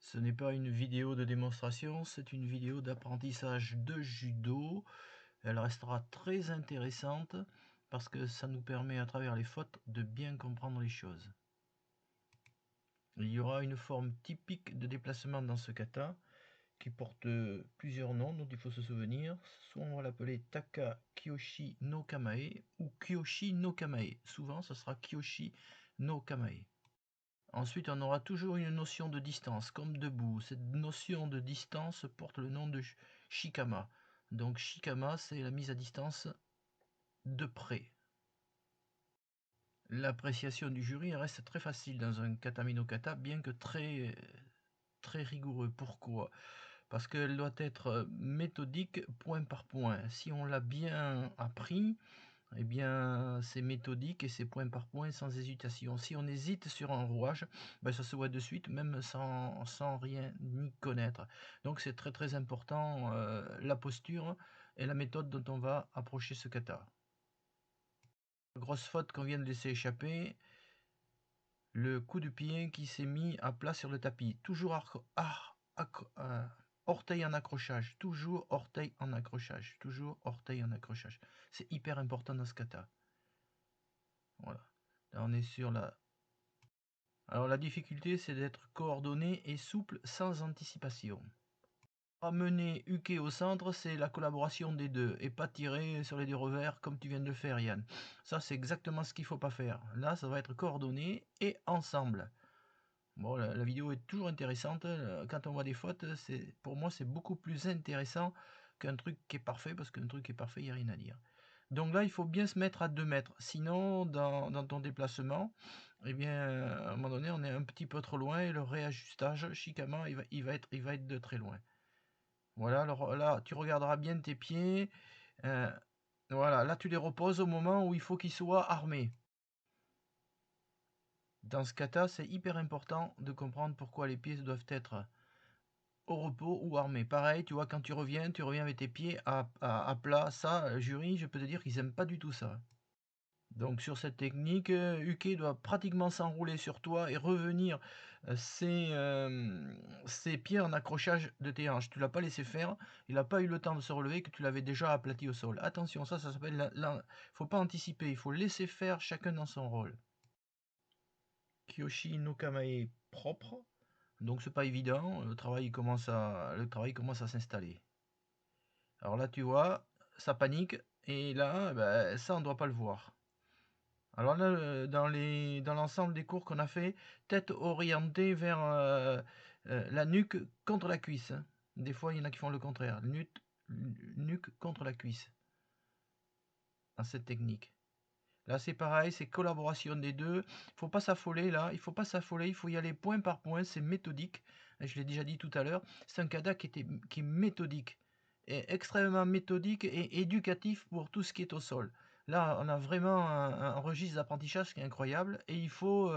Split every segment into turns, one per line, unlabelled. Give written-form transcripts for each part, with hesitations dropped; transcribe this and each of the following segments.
Ce n'est pas une vidéo de démonstration, c'est une vidéo d'apprentissage de judo. Elle restera très intéressante parce que ça nous permet à travers les fautes de bien comprendre les choses. Il y aura une forme typique de déplacement dans ce kata qui porte plusieurs noms dont il faut se souvenir. Soit on va l'appeler Taka Kyoshi no Kamae ou Kyoshi no Kamae. Souvent ce sera Kyoshi no Kamae. Ensuite, on aura toujours une notion de distance, comme debout. Cette notion de distance porte le nom de shikama. Donc shikama, c'est la mise à distance de près. L'appréciation du jury reste très facile dans un kata no kata, bien que très rigoureux. Pourquoi? Parce qu'elle doit être méthodique point par point. Si on l'a bien appris, eh bien, c'est méthodique et c'est point par point sans hésitation. Si on hésite sur un rouage, ben ça se voit de suite, même sans rien y connaître. Donc c'est très important la posture et la méthode dont on va approcher ce kata. Grosse faute qu'on vient de laisser échapper, le coup de pied qui s'est mis à plat sur le tapis. Toujours orteil en accrochage, toujours orteil en accrochage, toujours orteil en accrochage. C'est hyper important dans ce kata. Voilà. Là, on est sur la... Alors, la difficulté, c'est d'être coordonné et souple sans anticipation. Amener Uke au centre, c'est la collaboration des deux et pas tirer sur les deux revers comme tu viens de le faire, Yann. Ça, c'est exactement ce qu'il ne faut pas faire. Là, ça va être coordonné et ensemble. Bon, la vidéo est toujours intéressante. Quand on voit des fautes, pour moi, c'est beaucoup plus intéressant qu'un truc qui est parfait, parce qu'un truc qui est parfait, il n'y a rien à dire. Donc là, il faut bien se mettre à 2 mètres. Sinon, dans ton déplacement, eh bien, à un moment donné, on est un petit peu trop loin et le réajustage, chicanement, il va être de très loin. Voilà, alors là, tu regarderas bien tes pieds. Voilà, là, tu les reposes au moment où il faut qu'ils soient armés. Dans ce kata, c'est hyper important de comprendre pourquoi les pieds doivent être au repos ou armés. Pareil, tu vois, quand tu reviens avec tes pieds à plat. Ça, jury, je peux te dire qu'ils n'aiment pas du tout ça. Donc sur cette technique, Uke doit pratiquement s'enrouler sur toi et revenir ses pieds en accrochage de tes hanches. Tu l'as pas laissé faire, il n'a pas eu le temps de se relever que tu l'avais déjà aplati au sol. Attention, ça s'appelle... faut pas anticiper, il faut laisser faire chacun dans son rôle. Kyoshi no Kamae propre, donc c'est pas évident, le travail commence à s'installer. Alors là tu vois, ça panique, et là, ben, ça on ne doit pas le voir. Alors là, dans l'ensemble des cours qu'on a fait, tête orientée vers la nuque contre la cuisse. Hein. Des fois, il y en a qui font le contraire, nuque contre la cuisse, dans cette technique. Là, c'est pareil, c'est collaboration des deux. Il ne faut pas s'affoler là, il faut y aller point par point, c'est méthodique. Je l'ai déjà dit tout à l'heure, c'est un kata qui est méthodique, et extrêmement méthodique et éducatif pour tout ce qui est au sol. Là, on a vraiment un registre d'apprentissage qui est incroyable, et il faut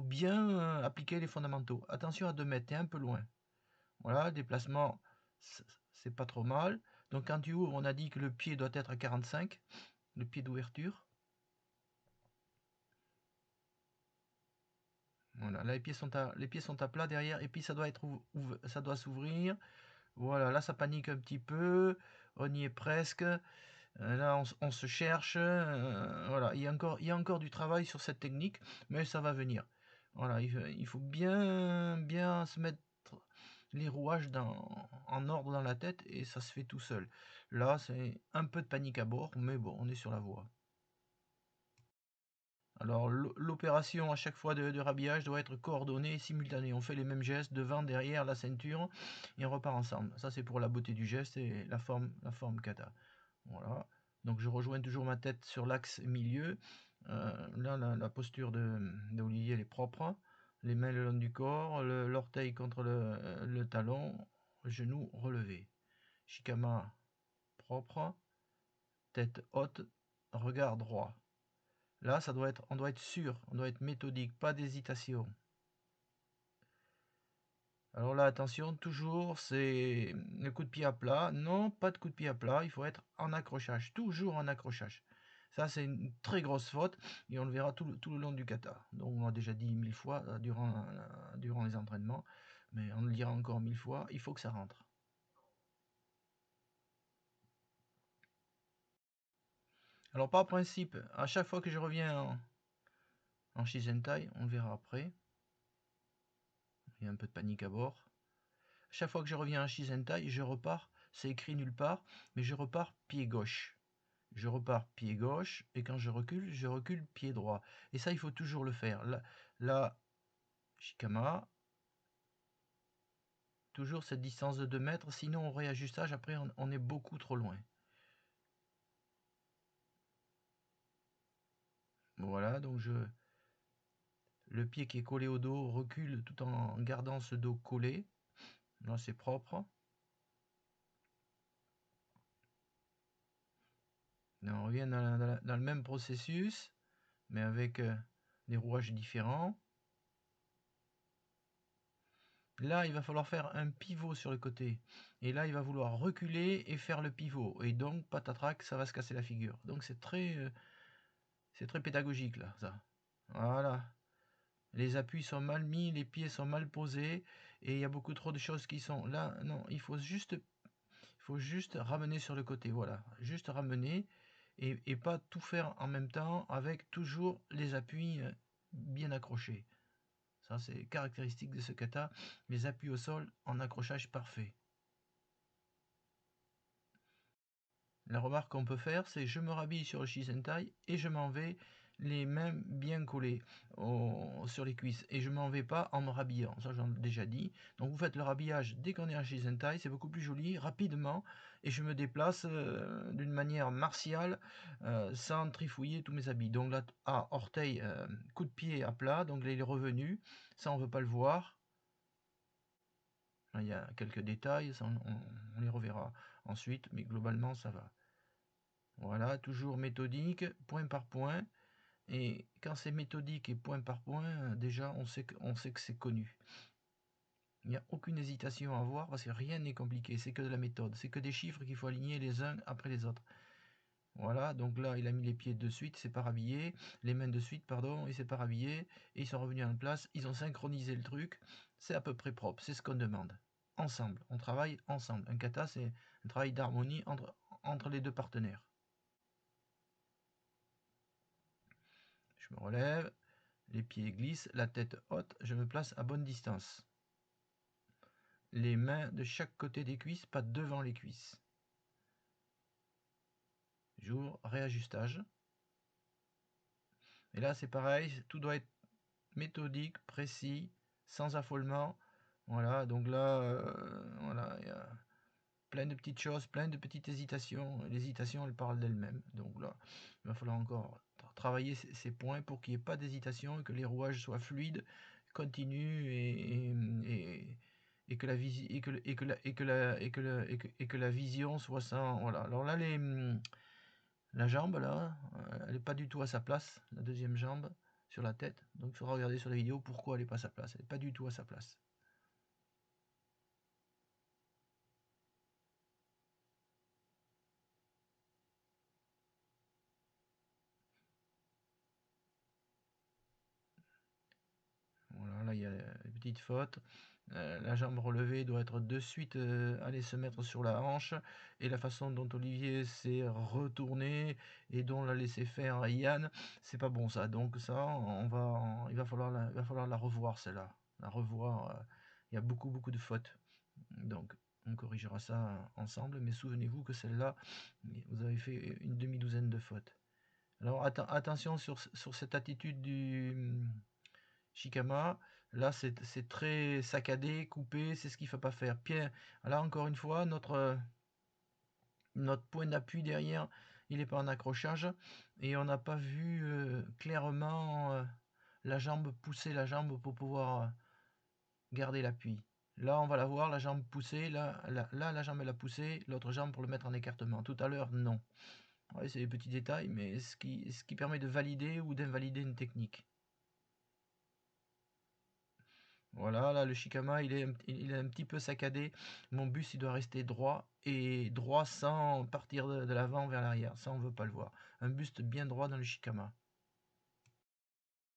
bien appliquer les fondamentaux. Attention à 2 mètres, t'es un peu loin. Voilà, déplacement, c'est pas trop mal. Donc quand tu ouvres, on a dit que le pied doit être à 45. Le pied d'ouverture. Voilà, là les pieds sont à plat derrière, et puis ça doit s'ouvrir. Voilà, là ça panique un petit peu, on y est presque. Là on se cherche. Voilà, il y a encore du travail sur cette technique, mais ça va venir. Voilà, il faut bien se mettre les rouages en ordre dans la tête, et ça se fait tout seul. Là, c'est un peu de panique à bord, mais bon, on est sur la voie. Alors l'opération à chaque fois de rhabillage doit être coordonnée et simultanée. On fait les mêmes gestes devant, derrière la ceinture, et on repart ensemble. Ça, c'est pour la beauté du geste et la forme kata. Voilà. Donc je rejoins toujours ma tête sur l'axe milieu. Là, la posture d'Olivier, elle est propre. Les mains le long du corps, l'orteil contre le talon, genou relevé. Shikama propre, tête haute, regard droit. Là, on doit être sûr, on doit être méthodique, pas d'hésitation. Alors là, attention, toujours, c'est le coup de pied à plat. Non, pas de coup de pied à plat, il faut être en accrochage, toujours en accrochage. Ça, c'est une très grosse faute et on le verra tout le long du kata. Donc, on l'a déjà dit 1000 fois durant les entraînements, mais on le dira encore 1000 fois, il faut que ça rentre. Alors, par principe, à chaque fois que je reviens en Shisentai, on le verra après. Il y a un peu de panique à bord. Chaque fois que je reviens en Shisentai, je repars, c'est écrit nulle part, mais je repars pied gauche. Je repars pied gauche, et quand je recule pied droit. Et ça, il faut toujours le faire. Là Shikama, toujours cette distance de 2 mètres, sinon au réajustage, après on est beaucoup trop loin. Voilà, donc le pied qui est collé au dos recule tout en gardant ce dos collé. Là, c'est propre. Là, on revient dans le même processus, mais avec des rouages différents. Là, il va falloir faire un pivot sur le côté. Et là, il va vouloir reculer et faire le pivot. Et donc, patatrac, ça va se casser la figure. Donc, c'est très pédagogique, là, ça. Voilà. Les appuis sont mal mis, les pieds sont mal posés. Et il y a beaucoup trop de choses qui sont là. Non, il faut juste ramener sur le côté. Voilà. Juste ramener. Et pas tout faire en même temps avec toujours les appuis bien accrochés. Ça, c'est caractéristique de ce kata, les appuis au sol en accrochage parfait. La remarque qu'on peut faire, c'est je me rhabille sur le Shisentai et je m'en vais les mains bien collées sur les cuisses. Et je m'en vais pas en me rhabillant, ça j'en ai déjà dit. Donc vous faites le rhabillage dès qu'on est en Shisentai, c'est beaucoup plus joli, rapidement. Et je me déplace d'une manière martiale, sans trifouiller tous mes habits. Donc là, orteil, coup de pied à plat, donc là il est revenu. Ça on veut pas le voir. Là, il y a quelques détails, ça, on les reverra ensuite, mais globalement ça va. Voilà, toujours méthodique, point par point. Et quand c'est méthodique et point par point, déjà on sait que c'est connu. Il n'y a aucune hésitation à avoir parce que rien n'est compliqué, c'est que de la méthode, c'est que des chiffres qu'il faut aligner les uns après les autres. Voilà, donc là il a mis les pieds de suite, c'est pas rhabillé, les mains de suite, pardon, et c'est pas rhabillé, et ils sont revenus en place, ils ont synchronisé le truc, c'est à peu près propre, c'est ce qu'on demande. Ensemble, on travaille ensemble. Un kata, c'est un travail d'harmonie entre les deux partenaires. Je me relève, les pieds glissent, la tête haute, je me place à bonne distance. Les mains de chaque côté des cuisses, pas devant les cuisses. J'ouvre, réajustage. Et là, c'est pareil, tout doit être méthodique, précis, sans affolement. Voilà, donc là, voilà, il y a plein de petites choses, plein de petites hésitations. L'hésitation, elle parle d'elle-même. Donc là, il va falloir encore travailler ces points pour qu'il n'y ait pas d'hésitation et que les rouages soient fluides, continus et que la vision soit sans. Voilà. Alors là, la jambe, là, elle n'est pas du tout à sa place, la deuxième jambe sur la tête. Donc il faudra regarder sur la vidéo pourquoi elle n'est pas à sa place. Elle n'est pas du tout à sa place. Voilà, là il y a une petite faute. La jambe relevée doit être de suite aller se mettre sur la hanche. Et la façon dont Olivier s'est retourné et dont l'a laissé faire Yann, c'est pas bon ça. Donc ça, il va falloir la revoir celle-là. La revoir. Il y a beaucoup de fautes. Donc on corrigera ça ensemble. Mais souvenez-vous que celle-là, vous avez fait une demi-douzaine de fautes. Alors attention sur cette attitude du Shikama, là c'est très saccadé, coupé, c'est ce qu'il ne faut pas faire. Pierre, là encore une fois, notre point d'appui derrière, il n'est pas en accrochage et on n'a pas vu clairement la jambe pousser la jambe pour pouvoir garder l'appui. Là, on va la voir, la jambe poussée, là la jambe elle a poussé, l'autre jambe pour le mettre en écartement. Tout à l'heure, non. Ouais, c'est des petits détails, mais ce qui permet de valider ou d'invalider une technique. Voilà, là, le Shikama, il est un petit peu saccadé. Mon bus, il doit rester droit et droit sans partir de l'avant vers l'arrière. Ça, on veut pas le voir. Un buste bien droit dans le Shikama.